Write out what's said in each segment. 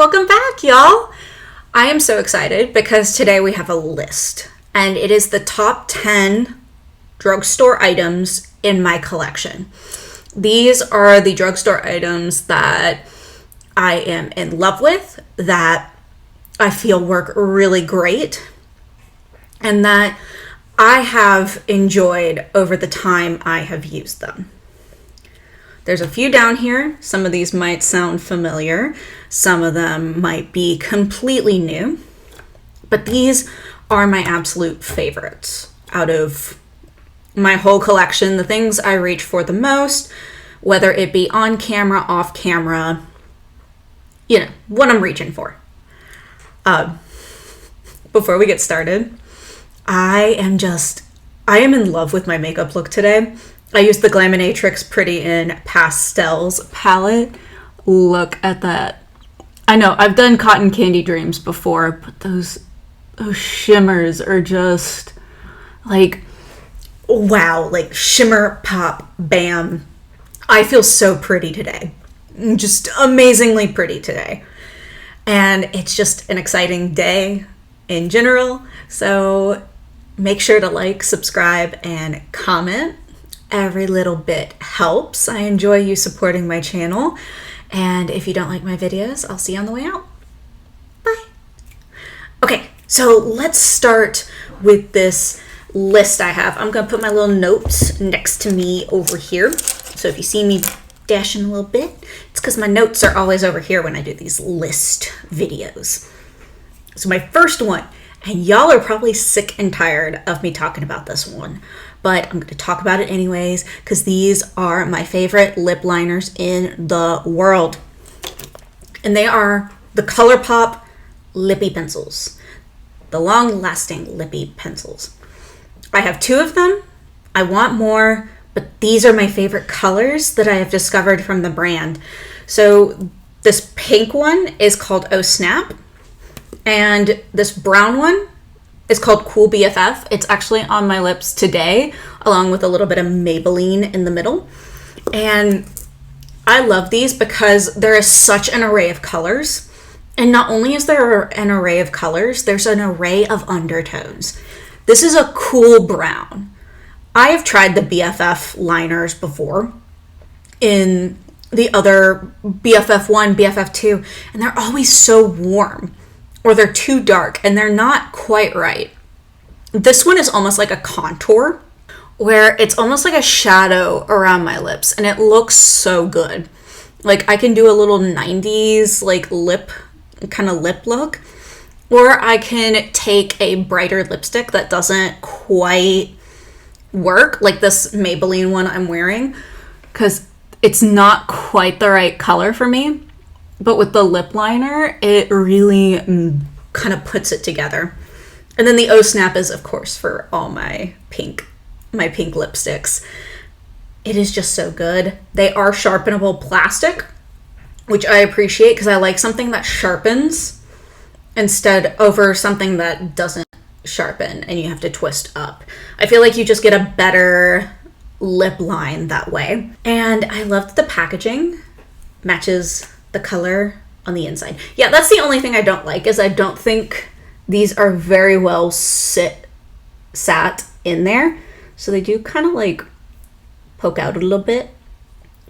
welcome back, y'all. I am so excited because today we have a list, and it is the top 10 drugstore items in my collection. These are the drugstore items that I am in love with, that I feel work really great, and that I have enjoyed over the time I have used them. There's a few down here. Some of these might sound familiar. Some of them might be completely new. But these are my absolute favorites out of my whole collection. The things I reach for the most, whether it be on camera, off camera, you know, what I'm reaching for. Before we get started, I am in love with my makeup look today. I used the Glaminatrix Pretty in Pastels palette. Look at that. I know, I've done Cotton Candy Dreams before, but those shimmers are just like, wow, like shimmer, pop, bam. I feel so pretty today. Just amazingly pretty today. And it's just an exciting day in general. So make sure to like, subscribe, and comment. Every little bit helps. I enjoy you supporting my channel. And if you don't like my videos, I'll see you on the way out. Bye. Okay, so let's start with this list I have. I'm going to put my little notes next to me over here. So if you see me dashing a little bit, it's because my notes are always over here when I do these list videos. So my first one, and y'all are probably sick and tired of me talking about this one, but I'm going to talk about it anyways because these are my favorite lip liners in the world. And they are the Colourpop Lippie pencils, the long-lasting Lippie pencils. I have two of them. I want more, but these are my favorite colors that I have discovered from the brand. So this pink one is called Oh Snap, and this brown one is called Cool BFF. It's actually on my lips today, along with a little bit of Maybelline in the middle. And I love these because there is such an array of colors. And not only is there an array of colors, there's an array of undertones. This is a cool brown. I have tried the BFF liners before in the other BFF1, BFF2, and they're always so warm. Or they're too dark and they're not quite right. This one is almost like a contour where it's almost like a shadow around my lips, and it looks so good. Like I can do a little 90s like lip look, or I can take a brighter lipstick that doesn't quite work, like this Maybelline one I'm wearing, because it's not quite the right color for me. But with the lip liner, it really kind of puts it together. And then the Oh Snap is, of course, for all my pink lipsticks. It is just so good. They are sharpenable plastic, which I appreciate because I like something that sharpens instead over something that doesn't sharpen and you have to twist up. I feel like you just get a better lip line that way. And I loved the packaging. Matches the color on the inside. Yeah, that's the only thing I don't like, is I don't think these are very well sat in there. So they do kind of like poke out a little bit.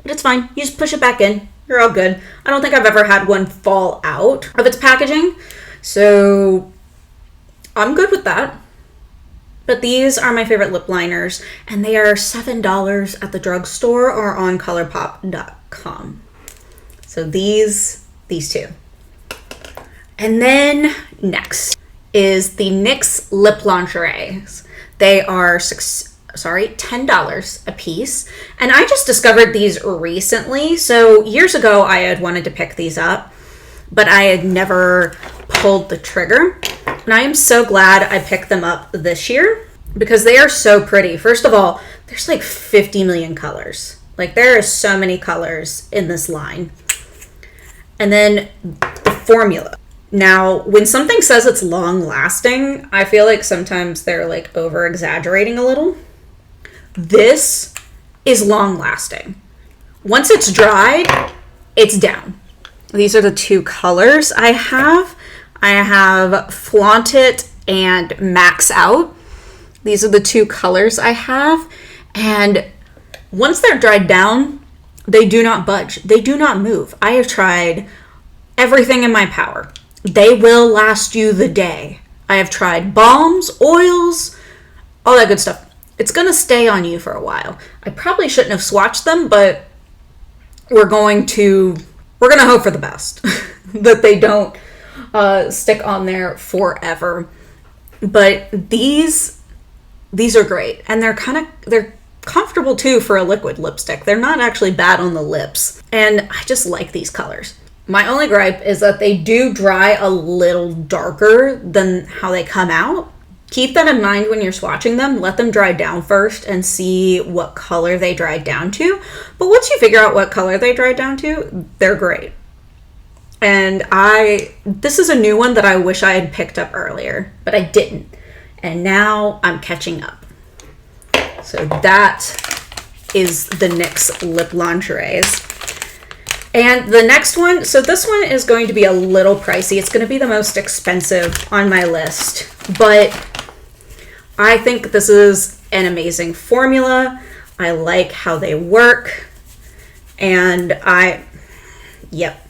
But it's fine. You just push it back in. You're all good. I don't think I've ever had one fall out of its packaging. So I'm good with that. But these are my favorite lip liners, and they are $7 at the drugstore or on Colourpop.com. So these two. And then next is the NYX Lip Lingeries. They are $10 a piece. And I just discovered these recently. So years ago, I had wanted to pick these up, but I had never pulled the trigger. And I am so glad I picked them up this year because they are so pretty. First of all, there's like 50 million colors. Like there are so many colors in this line. And then the formula. Now, when something says it's long lasting, I feel like sometimes they're like over exaggerating a little. This is long lasting. Once it's dried, it's down. These are the two colors I have. I have Flaunt It and Maxx Out. These are the two colors I have. And once they're dried down, they do not budge. They do not move. I have tried everything in my power. They will last you the day. I have tried balms, oils, all that good stuff. It's going to stay on you for a while. I probably shouldn't have swatched them, but we're going to hope for the best. That they don't stick on there forever. But these are great. And they're comfortable too for a liquid lipstick. They're not actually bad on the lips. And I just like these colors. My only gripe is that they do dry a little darker than how they come out. Keep that in mind when you're swatching them. Let them dry down first and see what color they dry down to. But once you figure out what color they dry down to, they're great. And this is a new one that I wish I had picked up earlier, but I didn't. And now I'm catching up. So that is the NYX Lip Lingeries. And the next one, so this one is going to be a little pricey. It's going to be the most expensive on my list, but I think this is an amazing formula. I like how they work, and yep.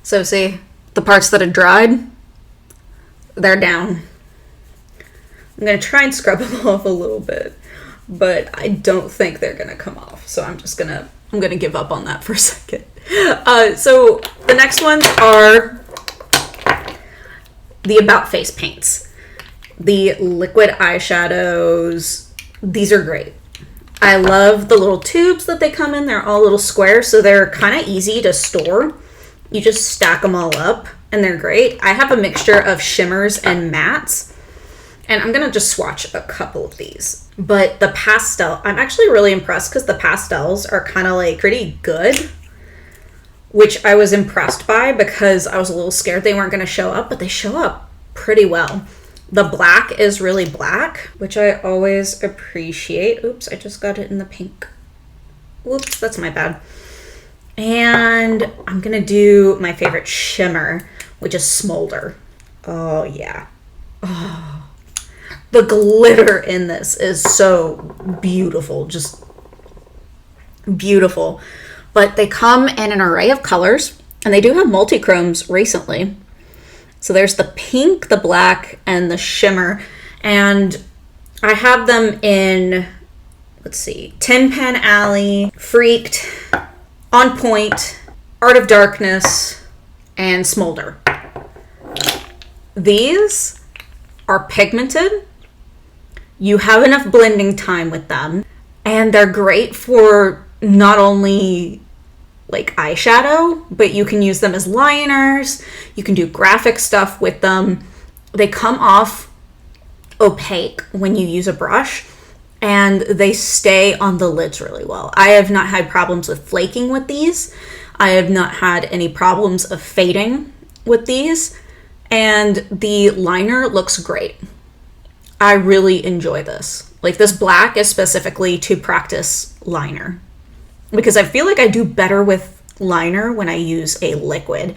So see, the parts that are dried, they're down. I'm going to try and scrub them off a little bit, but I don't think they're going to come off. So I'm going to give up on that for a second. So the next ones are the About Face paints. The liquid eyeshadows, these are great. I love the little tubes that they come in. They're all little squares, so they're kind of easy to store. You just stack them all up, and they're great. I have a mixture of shimmers and mattes, and I'm going to just swatch a couple of these. But the pastel, I'm actually really impressed because the pastels are kind of like pretty good, which I was impressed by because I was a little scared they weren't going to show up, but they show up pretty well. The black is really black, which I always appreciate. Oops, I just got it in the pink. Whoops, that's my bad. And I'm going to do my favorite shimmer, which is Smolder. Oh, yeah. Oh. The glitter in this is so beautiful, just beautiful. But they come in an array of colors, and they do have multi-chromes recently. So there's the pink, the black, and the shimmer. And I have them in, let's see, Tin Pan Alley, Freaked, On Pointe, Art of Darkness, and Smolder. These are pigmented. You have enough blending time with them, and they're great for not only like eyeshadow, but you can use them as liners. You can do graphic stuff with them. They come off opaque when you use a brush, and they stay on the lids really well. I have not had problems with flaking with these. I have not had any problems of fading with these, and the liner looks great. I really enjoy this. Like, this black is specifically to practice liner, because I feel like I do better with liner when I use a liquid,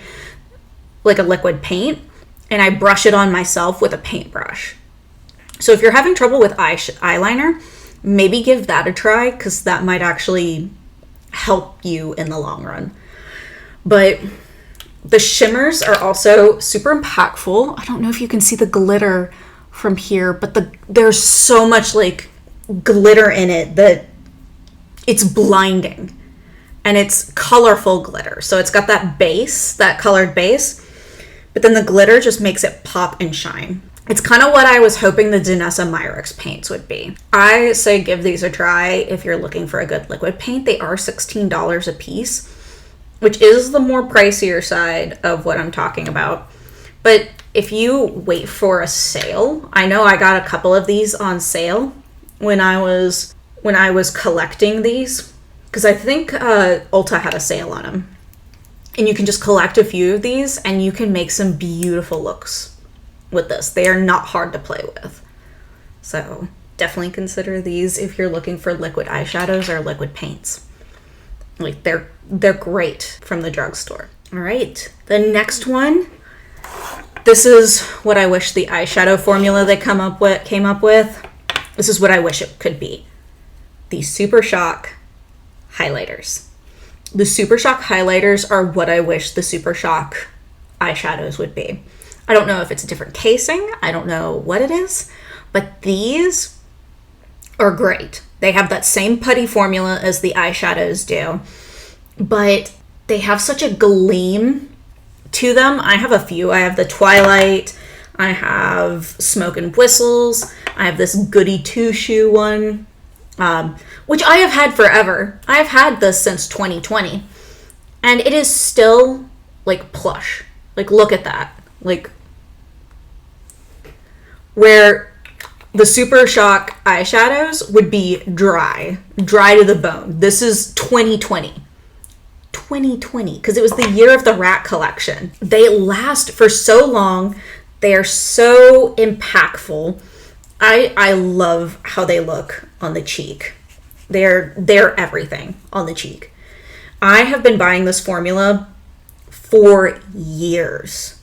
like a liquid paint, and I brush it on myself with a paintbrush. So if you're having trouble with eyeliner, maybe give that a try, because that might actually help you in the long run. But the shimmers are also super impactful. I don't know if you can see the glitter from here, but there's so much like glitter in it that it's blinding, and it's colorful glitter. So it's got that base, that colored base, but then the glitter just makes it pop and shine. It's kind of what I was hoping the Danessa Myricks paints would be. I say give these a try if you're looking for a good liquid paint. They are $16 a piece, which is the more pricier side of what I'm talking about. But if you wait for a sale, I know I got a couple of these on sale when I was collecting these, because I think Ulta had a sale on them. And you can just collect a few of these, and you can make some beautiful looks with this. They are not hard to play with. So definitely consider these if you're looking for liquid eyeshadows or liquid paints. Like they're great from the drugstore. All right, the next one. This is what I wish the eyeshadow formula they came up with. This is what I wish it could be. The Super Shock highlighters. The Super Shock highlighters are what I wish the Super Shock eyeshadows would be. I don't know if it's a different casing. I don't know what it is, but these are great. They have that same putty formula as the eyeshadows do, but they have such a gleam to them. I have a few. I have the Twilight. I have Smoke and Whistles. I have this Goody two-shoe one, which I have had forever. I've had this since 2020, and it is still like plush. Like, look at that. Like, where the Super Shock eyeshadows would be dry to the bone. This is 2020, because it was the year of the rat collection. They last for so long. They are so impactful. I love how they look on the cheek. They're everything on the cheek. I have been buying this formula for years.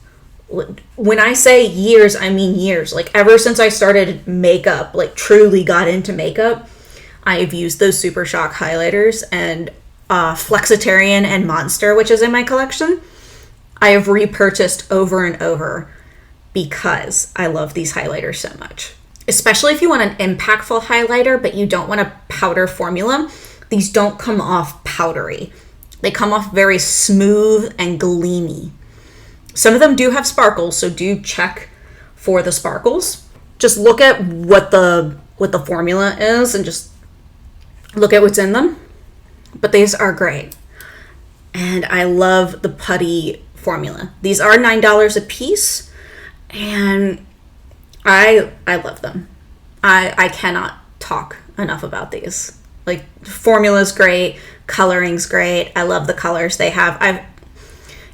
When I say years, I mean years. Like, ever since I started makeup, like truly got into makeup, I have used those Super Shock highlighters, and Flexitarian and Monster, which is in my collection, I have repurchased over and over because I love these highlighters so much. Especially if you want an impactful highlighter, but you don't want a powder formula. These don't come off powdery. They come off very smooth and gleamy. Some of them do have sparkles, so do check for the sparkles. Just look at what the formula is and just look at what's in them. But these are great. And I love the putty formula. These are $9 a piece, and I love them. I cannot talk enough about these. Like, formula's great, coloring's great. I love the colors they have.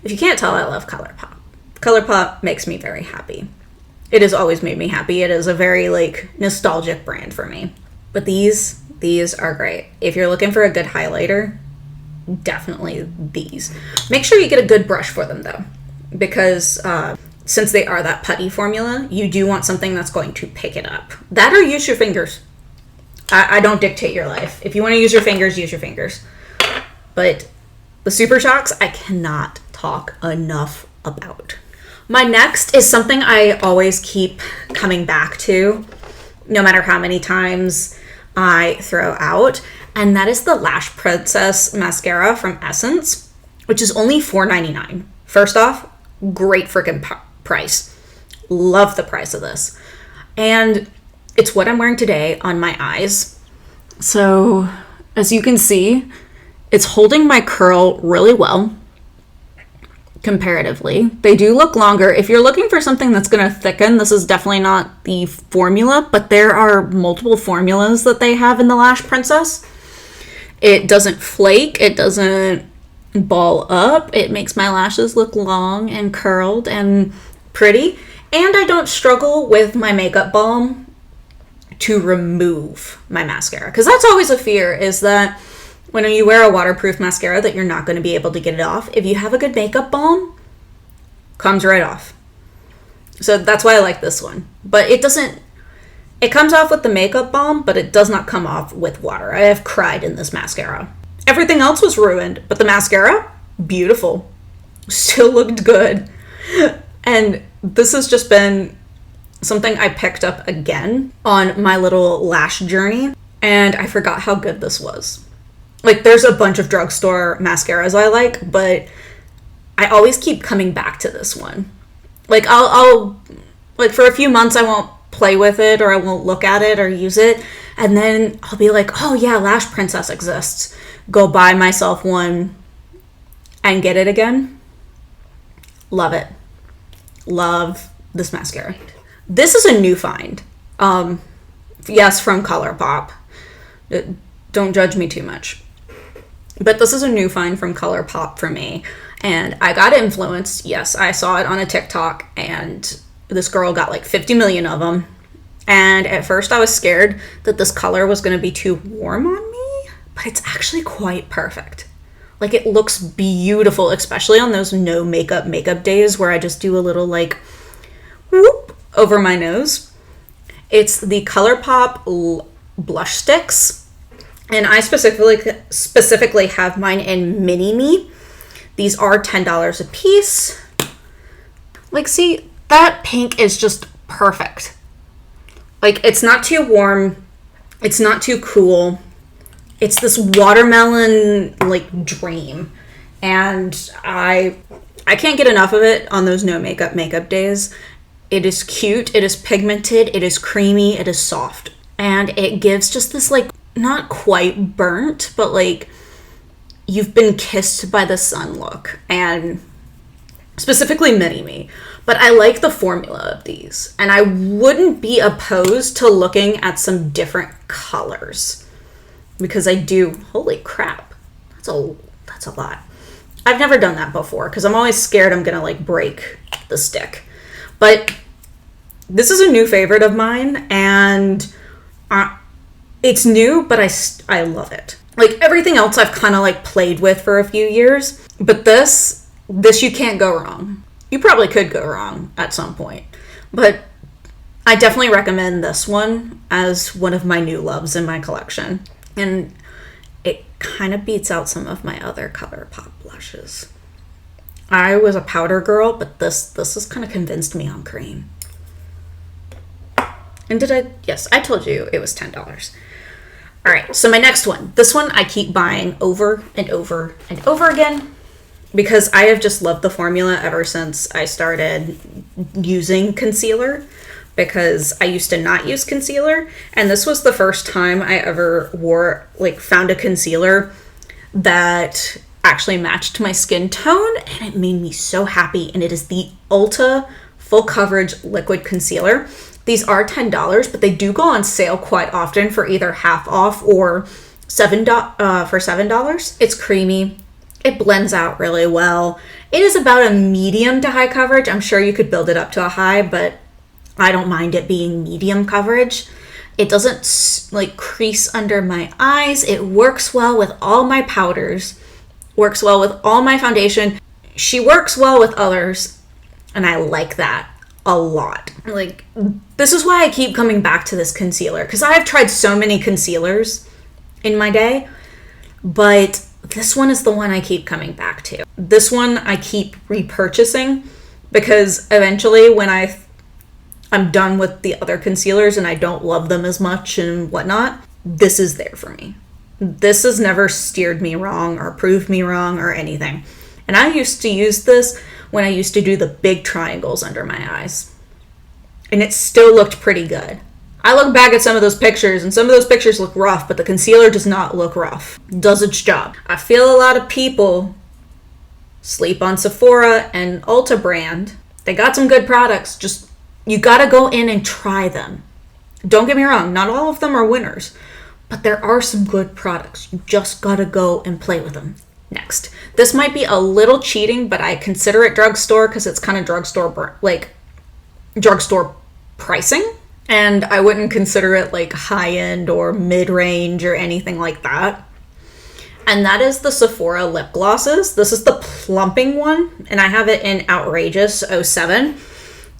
If you can't tell, I love Colourpop. Colourpop makes me very happy. It has always made me happy. It is a very, like, nostalgic brand for me. But these are great. If you're looking for a good highlighter, definitely these. Make sure you get a good brush for them, though, because since they are that putty formula, you do want something that's going to pick it up. That, or use your fingers. I don't dictate your life. If you want to use your fingers, use your fingers. But the Super Shocks, I cannot talk enough about. My next is something I always keep coming back to, no matter how many times I throw out, and that is the Lash Princess Mascara from Essence, which is only $4.99. First off, great freaking price. Love the price of this. And it's what I'm wearing today on my eyes. So, as you can see, it's holding my curl really well, comparatively. They do look longer. If you're looking for something that's going to thicken, this is definitely not the formula, but there are multiple formulas that they have in the Lash Princess. It doesn't flake. It doesn't ball up. It makes my lashes look long and curled and pretty. And I don't struggle with my makeup balm to remove my mascara, because that's always a fear, is that when you wear a waterproof mascara that you're not going to be able to get it off. If you have a good makeup balm, comes right off. So that's why I like this one. But it comes off with the makeup balm, but it does not come off with water. I have cried in this mascara. Everything else was ruined, but the mascara, beautiful. Still looked good. And this has just been something I picked up again on my little lash journey, and I forgot how good this was. Like, there's a bunch of drugstore mascaras I like, but I always keep coming back to this one. Like, I'll like, for a few months I won't play with it, or I won't look at it or use it, and then I'll be like, oh yeah, Lash Princess exists. Go buy myself one and get it again. Love it. Love this mascara. This is a new find. Yes, from Colourpop. Don't judge me too much. But this is a new find from Colourpop for me. And I got influenced. Yes, I saw it on a TikTok, and this girl got like 50 million of them. And at first I was scared that this color was going to be too warm on me, but it's actually quite perfect. Like, it looks beautiful, especially on those no makeup days where I just do a little like whoop over my nose. It's the Colourpop blush sticks, and I specifically have mine in Mini Me. These are $10 a piece. Like, see, that pink is just perfect. Like, it's not too warm, it's not too cool. It's this watermelon like dream, and I can't get enough of it on those no makeup days. It is cute, it is pigmented, it is creamy, it is soft, and it gives just this like not quite burnt, but like you've been kissed by the sun look, and specifically Mini Me. But I like the formula of these, and I wouldn't be opposed to looking at some different colors. Because I do, holy crap, that's a lot. I've never done that before because I'm always scared I'm gonna like break the stick. But this is a new favorite of mine, and it's new, but I love it. Like, everything else I've kind of like played with for a few years, but this you can't go wrong. You probably could go wrong at some point, but I definitely recommend this one as one of my new loves in my collection. And it kind of beats out some of my other Colourpop blushes. I was a powder girl, but this has kind of convinced me on cream. And yes, I told you it was $10. All right, so my next one. This one I keep buying over and over and over again because I have just loved the formula ever since I started using concealer. Because I used to not use concealer, and this was the first time I ever found a concealer that actually matched my skin tone, and it made me so happy. And it is the Ulta Full Coverage Liquid Concealer. These are $10, but they do go on sale quite often for either half off or $7. It's creamy. It blends out really well. It is about a medium to high coverage. I'm sure you could build it up to a high, but I don't mind it being medium coverage. It doesn't like crease under my eyes. It works well with all my powders, works well with all my foundation. She works well with others, and I like that a lot. Like, this is why I keep coming back to this concealer, because I've tried so many concealers in my day, but this one is the one I keep coming back to. This one I keep repurchasing because eventually when I'm done with the other concealers and I don't love them as much and whatnot, this is there for me. This has never steered me wrong or proved me wrong or anything. And I used to use this when I used to do the big triangles under my eyes. And it still looked pretty good. I look back at some of those pictures, and some of those pictures look rough, but the concealer does not look rough. It does its job. I feel a lot of people sleep on Sephora and Ulta brand. They got some good products, just you gotta go in and try them. Don't get me wrong, not all of them are winners, but there are some good products. You just gotta go and play with them. Next, this might be a little cheating, but I consider it drugstore because it's kind of drugstore pricing, and I wouldn't consider it like high-end or mid-range or anything like that. And that is the Sephora lip glosses. This is the plumping one, and I have it in Outrageous 07.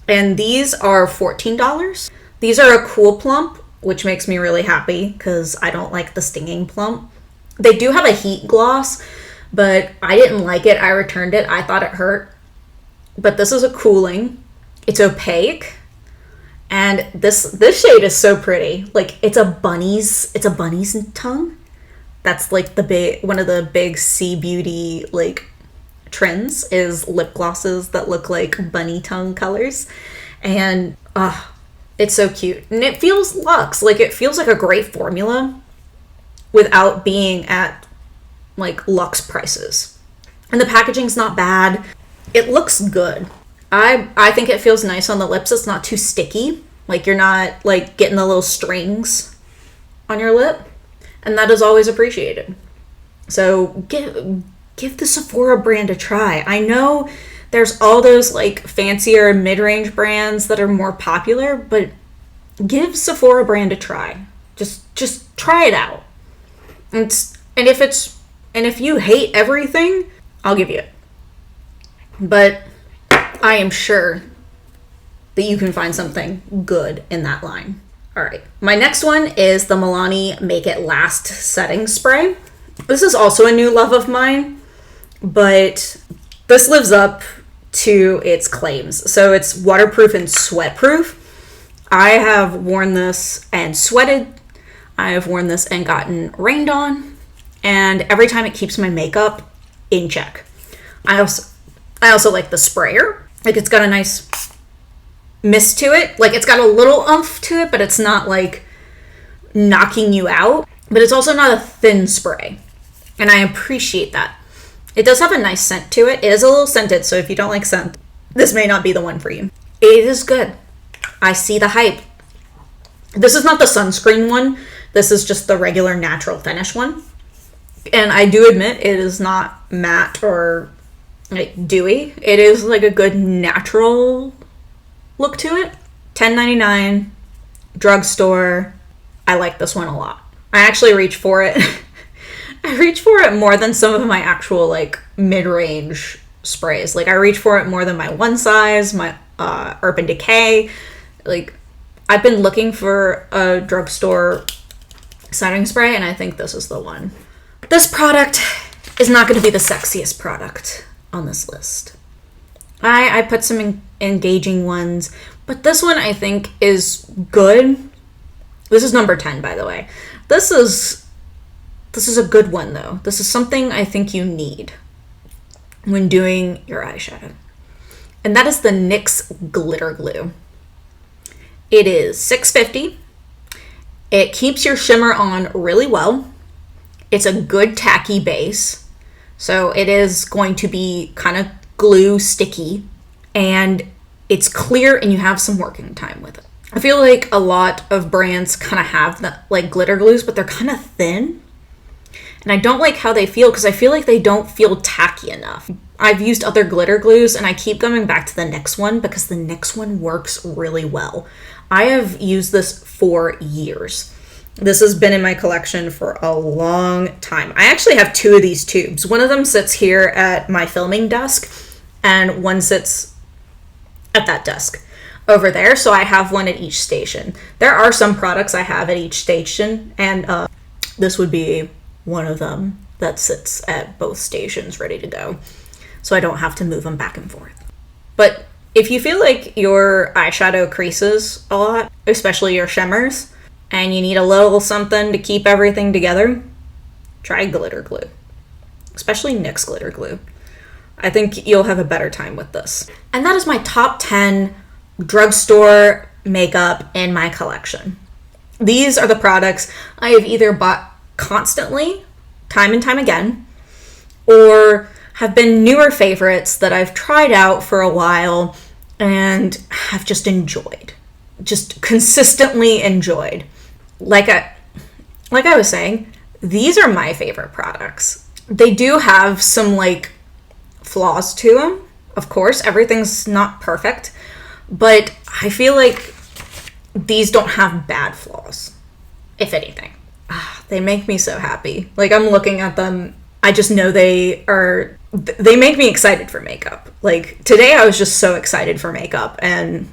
And these are $14. These are a cool plump, which makes me really happy because I don't like the stinging plump. They do have a heat gloss, but I didn't like it. I returned it. I thought it hurt. But this is a cooling. It's opaque. And this shade is so pretty. Like, it's a bunny's tongue. That's like one of the big C Beauty like trends is lip glosses that look like bunny tongue colors, and it's so cute, and it feels luxe. Like, it feels like a great formula without being at like luxe prices, and the packaging's not bad. It looks good. I think it feels nice on the lips. It's not too sticky, like you're not like getting the little strings on your lip, and that is always appreciated. So give the Sephora brand a try. I know there's all those like fancier mid-range brands that are more popular, but give Sephora brand a try. Just try it out. And if it's And if you hate everything, I'll give you it. But I am sure that you can find something good in that line. All right, my next one is the Milani Make It Last Setting Spray. This is also a new love of mine, but this lives up to its claims. So it's waterproof and sweatproof. I have worn this and sweated. I have worn this and gotten rained on. And every time it keeps my makeup in check. I also like the sprayer. Like, it's got a nice mist to it. Like, it's got a little oomph to it, but it's not like knocking you out. But it's also not a thin spray. And I appreciate that. It does have a nice scent to it. It is a little scented, so if you don't like scent, this may not be the one for you. It is good. I see the hype. This is not the sunscreen one. This is just the regular natural finish one. And I do admit it is not matte or like dewy. It is like a good natural look to it. $10.99, drugstore. I like this one a lot. I actually reach for it. I reach for it more than some of my actual like mid-range sprays. Like, I reach for it more than my One Size, my Urban Decay. Like, I've been looking for a drugstore setting spray, and I think this is the one. This product is not going to be the sexiest product on this list. I put some engaging ones, but this one I think is good. This is number 10, by the way. This is a good one, though. This is something I think you need when doing your eyeshadow. And that is the NYX Glitter Glue. It is $6.50. It keeps your shimmer on really well. It's a good tacky base. So it is going to be kind of glue sticky. And it's clear and you have some working time with it. I feel like a lot of brands kind of have that, like, glitter glues, but they're kind of thin. And I don't like how they feel because I feel like they don't feel tacky enough. I've used other glitter glues and I keep going back to the NYX one because the NYX one works really well. I have used this for years. This has been in my collection for a long time. I actually have 2 of these tubes. One of them sits here at my filming desk and one sits at that desk over there. So I have one at each station. There are some products I have at each station, and this would be one of them that sits at both stations ready to go. So I don't have to move them back and forth. But if you feel like your eyeshadow creases a lot, especially your shimmers, and you need a little something to keep everything together, try glitter glue. Especially NYX Glitter Glue. I think you'll have a better time with this. And that is my top 10 drugstore makeup in my collection. These are the products I have either bought constantly, time and time again, or have been newer favorites that I've tried out for a while and have just enjoyed. Just consistently enjoyed. Like I was saying, these are my favorite products. They do have some like flaws to them. Of course, everything's not perfect, but I feel like these don't have bad flaws, if anything. They make me so happy. Like, I'm looking at them, I just know they make me excited for makeup. Like, today I was just so excited for makeup, and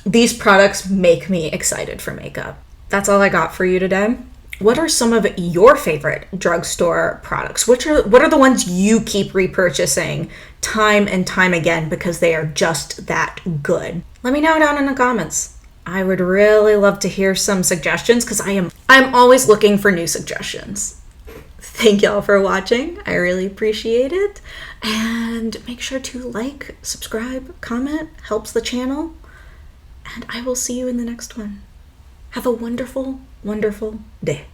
these products make me excited for makeup. That's all I got for you today. What are some of your favorite drugstore products? What are the ones you keep repurchasing time and time again because they are just that good? Let me know down in the comments. I would really love to hear some suggestions because I'm always looking for new suggestions. Thank y'all for watching. I really appreciate it. And make sure to like, subscribe, comment, helps the channel. And I will see you in the next one. Have a wonderful, wonderful day.